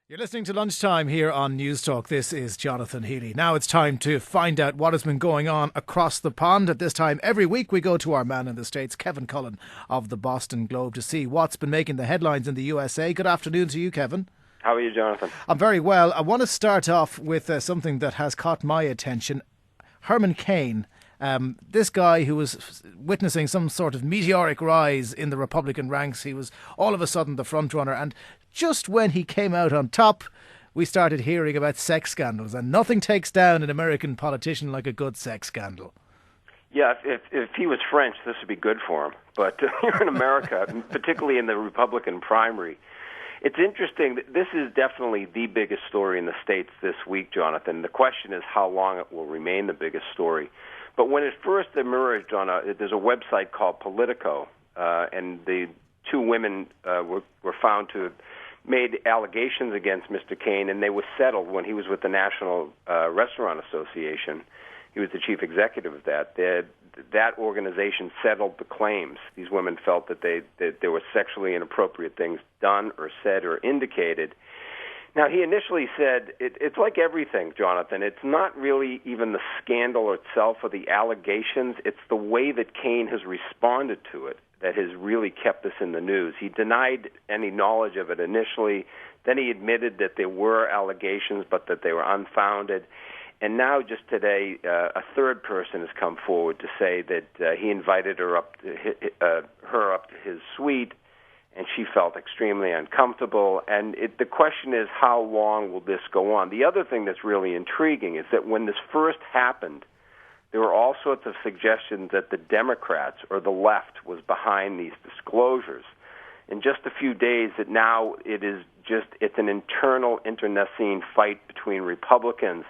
You're listening to Lunchtime here on Newstalk. This is Jonathan Healy. Now it's time to find out what has been going on across the pond. At this time every week we go to our man in the States, Kevin Cullen of the Boston Globe, to see what's been making the headlines in the USA. Good afternoon to you, Kevin. How are you, Jonathan? I'm very well. I want to start off with something that has caught my attention. Herman Cain, this guy who was witnessing some sort of meteoric rise in the Republican ranks. He was all of a sudden the front runner, and just when he came out on top, we started hearing about sex scandals, and nothing takes down an American politician like a good sex scandal. Yeah, if he was French, this would be good for him. But here in America, particularly in the Republican primary, it's interesting. This is definitely the biggest story in the States this week, Jonathan. The question is how long it will remain the biggest story. But when it first emerged there's a website called Politico, and the two women were found to have made allegations against Mr. Cain, and they were settled when he was with the National Restaurant Association. He was the chief executive of that. That organization settled the claims. These women felt that there were sexually inappropriate things done or said or indicated. Now, he initially said, it's like everything, Jonathan. It's not really even the scandal itself or the allegations. It's the way that Cain has responded to it that has really kept us in the news. He denied any knowledge of it initially. Then he admitted that there were allegations, but that they were unfounded. And now, just today, a third person has come forward to say that he invited her up to his suite, and she felt extremely uncomfortable. And the question is, how long will this go on? The other thing that's really intriguing is that when this first happened, there were all sorts of suggestions that the Democrats or the left was behind these disclosures. In just a few days, that now it's an internal internecine fight between Republicans.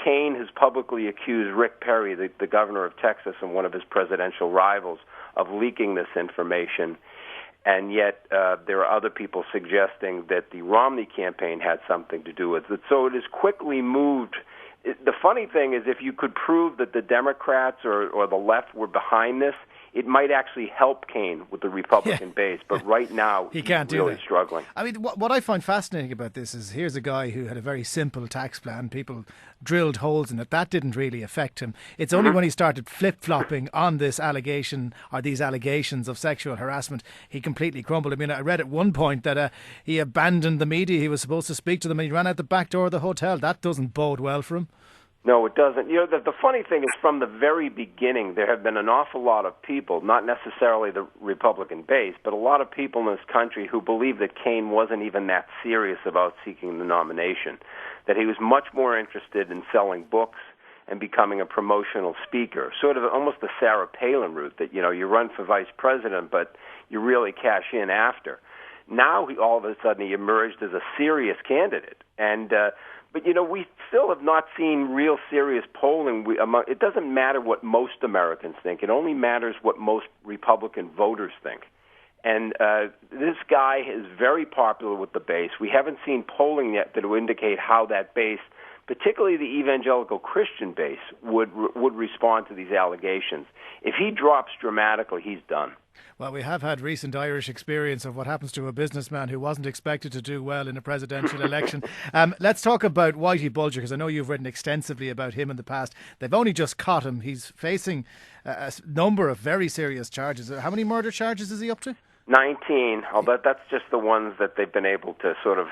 Cain has publicly accused Rick Perry, the governor of Texas and one of his presidential rivals, of leaking this information. And yet there are other people suggesting that the Romney campaign had something to do with it. So it has quickly moved. The funny thing is, if you could prove that the Democrats or the left were behind this, it might actually help Cain with the Republican base. But right now, he can't he's really struggling. I mean, what I find fascinating about this is, here's a guy who had a very simple tax plan. People drilled holes in it. That didn't really affect him. It's only when he started flip-flopping on this allegation, or these allegations of sexual harassment, he completely crumbled. I mean, I read at one point that he abandoned the media. He was supposed to speak to them, and he ran out the back door of the hotel. That doesn't bode well for him. No, it doesn't. You know, the funny thing is, from the very beginning, there have been an awful lot of people, not necessarily the Republican base, but a lot of people in this country who believe that Cain wasn't even that serious about seeking the nomination, that he was much more interested in selling books and becoming a promotional speaker, sort of almost the Sarah Palin route, that, you know, you run for vice president, but you really cash in after. Now, all of a sudden, he emerged as a serious candidate, and but, you know, we still have not seen real serious polling. It doesn't matter what most Americans think. It only matters what most Republican voters think. And this guy is very popular with the base. We haven't seen polling yet that will indicate how that base, particularly the evangelical Christian base, would respond to these allegations. If he drops dramatically, he's done. Well, we have had recent Irish experience of what happens to a businessman who wasn't expected to do well in a presidential election. Let's talk about Whitey Bulger, because I know you've written extensively about him in the past. They've only just caught him. He's facing a number of very serious charges. How many murder charges is he up to? 19. That's just the ones that they've been able to sort of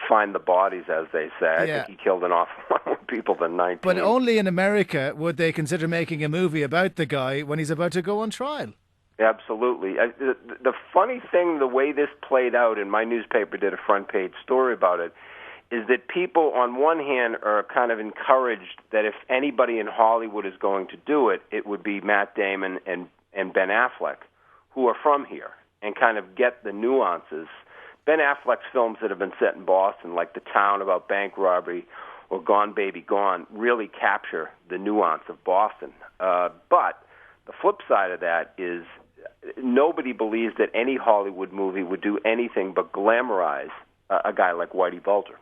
find the bodies, as they say. I think he killed an awful lot more people than 19. But only in America would they consider making a movie about the guy when he's about to go on trial. Absolutely. The funny thing, the way this played out, and my newspaper did a front-page story about it, is that people, on one hand, are kind of encouraged that if anybody in Hollywood is going to do it, it would be Matt Damon and Ben Affleck, who are from here, and kind of get the nuances. Ben Affleck's films that have been set in Boston, like The Town, about bank robbery, or Gone Baby Gone, really capture the nuance of Boston. But the flip side of that is nobody believes that any Hollywood movie would do anything but glamorize a guy like Whitey Bulger.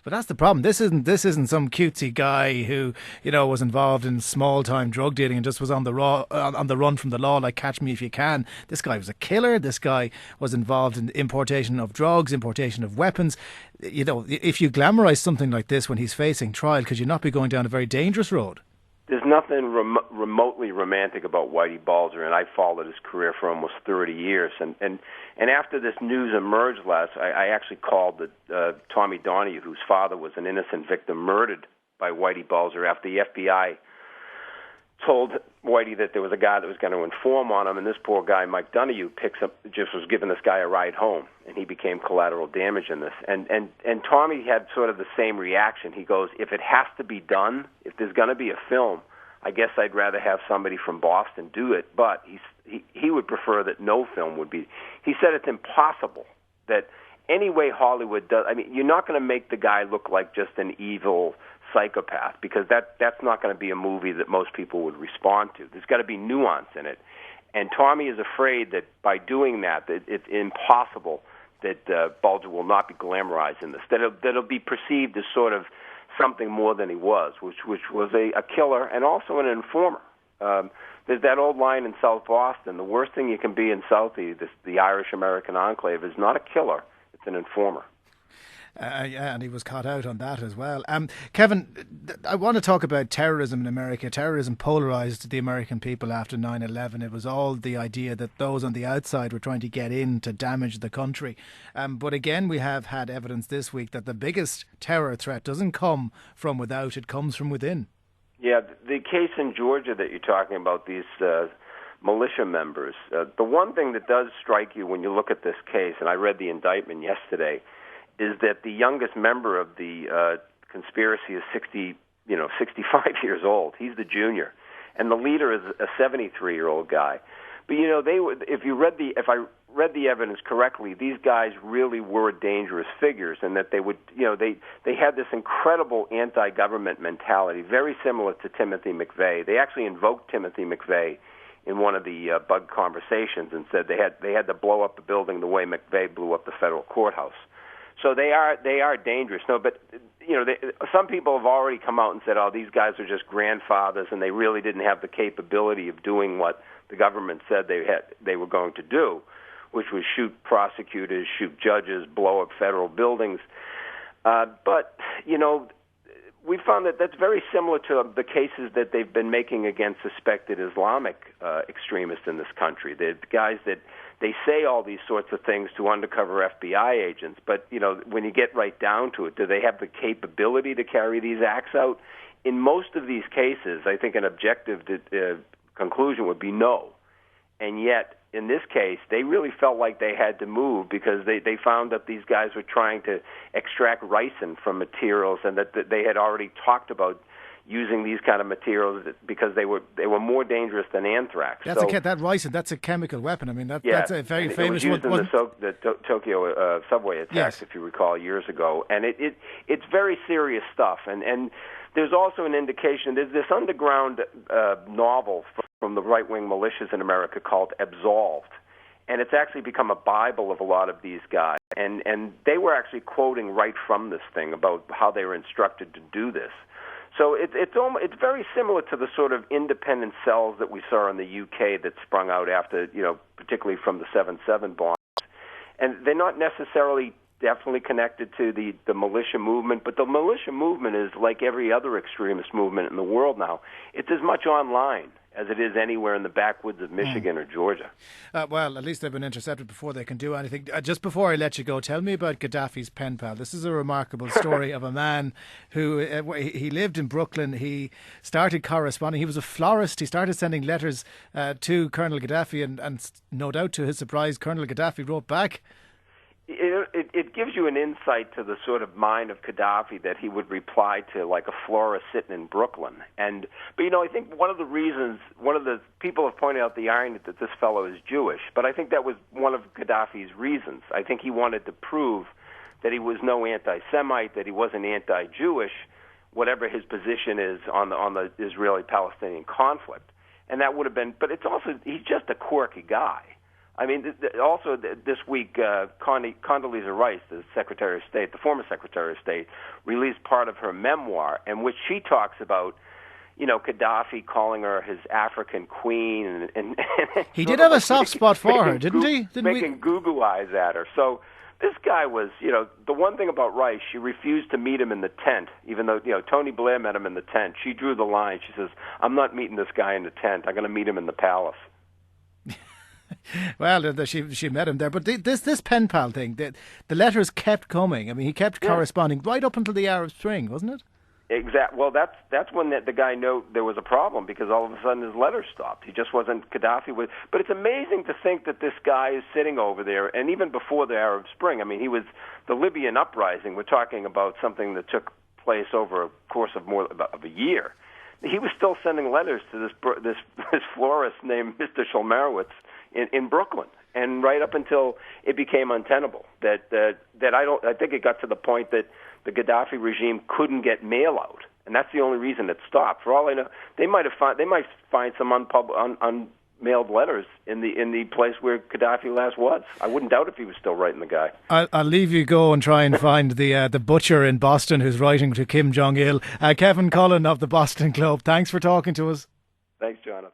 But that's the problem. This isn't some cutesy guy who, you know, was involved in small time drug dealing and just was on the run from the law like Catch Me If You Can. This guy was a killer. This guy was involved in importation of drugs, importation of weapons. you know, if you glamorise something like this when he's facing trial, could you not be going down a very dangerous road? There's nothing remotely romantic about Whitey Bulger, and I followed his career for almost 30 years. And after this news emerged I actually called Tommy Donahue, whose father was an innocent victim murdered by Whitey Bulger, after the FBI told Whitey that there was a guy that was going to inform on him, and this poor guy, Mike Donahue, just was giving this guy a ride home, and he became collateral damage in this. And Tommy had sort of the same reaction. He goes, if it has to be done, if there's going to be a film, I guess I'd rather have somebody from Boston do it, but he would prefer that no film would be. He said it's impossible that any way Hollywood does, I mean, you're not going to make the guy look like just an evil psychopath, because that's not going to be a movie that most people would respond to. There's got to be nuance in it. And Tommy is afraid that by doing that it's impossible that Bulger will not be glamorized in this, that it'll be perceived as sort of something more than he was, which was a killer and also an informer. There's that old line in South Boston, the worst thing you can be in Southie, the Irish-American enclave, is not a killer, it's an informer. Yeah, and he was caught out on that as well. Kevin, I want to talk about terrorism in America. Terrorism polarised the American people after 9/11. It was all the idea that those on the outside were trying to get in to damage the country. But again, we have had evidence this week that the biggest terror threat doesn't come from without, it comes from within. Yeah, the case in Georgia that you're talking about, these militia members, the one thing that does strike you when you look at this case, and I read the indictment yesterday, is that the youngest member of the conspiracy is 65 years old. He's the junior, and the leader is a 73-year-old guy. But if I read the evidence correctly, these guys really were dangerous figures, and that they would, they had this incredible anti-government mentality, very similar to Timothy McVeigh. They actually invoked Timothy McVeigh in one of the bug conversations and said they had to blow up the building the way McVeigh blew up the federal courthouse. So they are dangerous. No, but some people have already come out and said, "Oh, these guys are just grandfathers, and they really didn't have the capability of doing what the government said they were going to do, which was shoot prosecutors, shoot judges, blow up federal buildings." But we found that that's very similar to the cases that they've been making against suspected Islamic extremists in this country. The guys that they say all these sorts of things to undercover FBI agents, but when you get right down to it, do they have the capability to carry these acts out? In most of these cases, I think an objective conclusion would be no. And yet, in this case, they really felt like they had to move because they found that these guys were trying to extract ricin from materials, and that they had already talked about using these kind of materials because they were more dangerous than anthrax. That ricin, that's a chemical weapon. I mean, that's a very famous one. It was used in the Tokyo subway attacks, yes, if you recall, years ago. And it's very serious stuff. And there's also an indication, there's this underground novel from the right-wing militias in America called Absolved. And it's actually become a Bible of a lot of these guys. And they were actually quoting right from this thing about how they were instructed to do this. So it's very similar to the sort of independent cells that we saw in the UK that sprung out after, particularly from the 7/7 bombs. And they're not necessarily definitely connected to the militia movement, but the militia movement is like every other extremist movement in the world now. It's as much online as it is anywhere in the backwoods of Michigan or Georgia. Well, at least they've been intercepted before they can do anything. Just before I let you go, tell me about Gaddafi's pen pal. This is a remarkable story of a man who, he lived in Brooklyn. He started corresponding. He was a florist. He started sending letters to Colonel Gaddafi, and no doubt to his surprise, Colonel Gaddafi wrote back. It gives you an insight to the sort of mind of Gaddafi that he would reply to like a florist sitting in Brooklyn. But I think one of the people have pointed out the irony that this fellow is Jewish, but I think that was one of Gaddafi's reasons. I think he wanted to prove that he was no anti-Semite, that he wasn't anti-Jewish, whatever his position is on the Israeli-Palestinian conflict. And that would have been, but it's also, he's just a quirky guy. I mean, also this week, Condoleezza Rice, the Secretary of State, the former Secretary of State, released part of her memoir in which she talks about, Gaddafi calling her his African queen, and he did have a soft spot for her, didn't he? Making goo-goo eyes at her. So This guy was, the one thing about Rice, she refused to meet him in the tent, even though, Tony Blair met him in the tent. She drew the line. She says, I'm not meeting this guy in the tent. I'm going to meet him in the palace. Well, she met him there. But this pen pal thing, the letters kept coming. I mean, he kept corresponding right up until the Arab Spring, wasn't it? Exactly. Well, that's when the guy knew there was a problem, because all of a sudden his letters stopped. He just wasn't Gaddafi. But it's amazing to think that this guy is sitting over there, and even before the Arab Spring. I mean, he was the Libyan uprising. We're talking about something that took place over a course of more of a year. He was still sending letters to this florist named Mr. Sholmarowitz in Brooklyn, and right up until it became untenable. I think it got to the point that the Gaddafi regime couldn't get mail out, and that's the only reason it stopped. For all I know, they might find some unmailed letters in the place where Gaddafi last was. I wouldn't doubt if he was still writing the guy. I'll leave you go and try and find the butcher in Boston who's writing to Kim Jong-il. Kevin Cullen of the Boston Globe, thanks for talking to us. Thanks, Jonathan.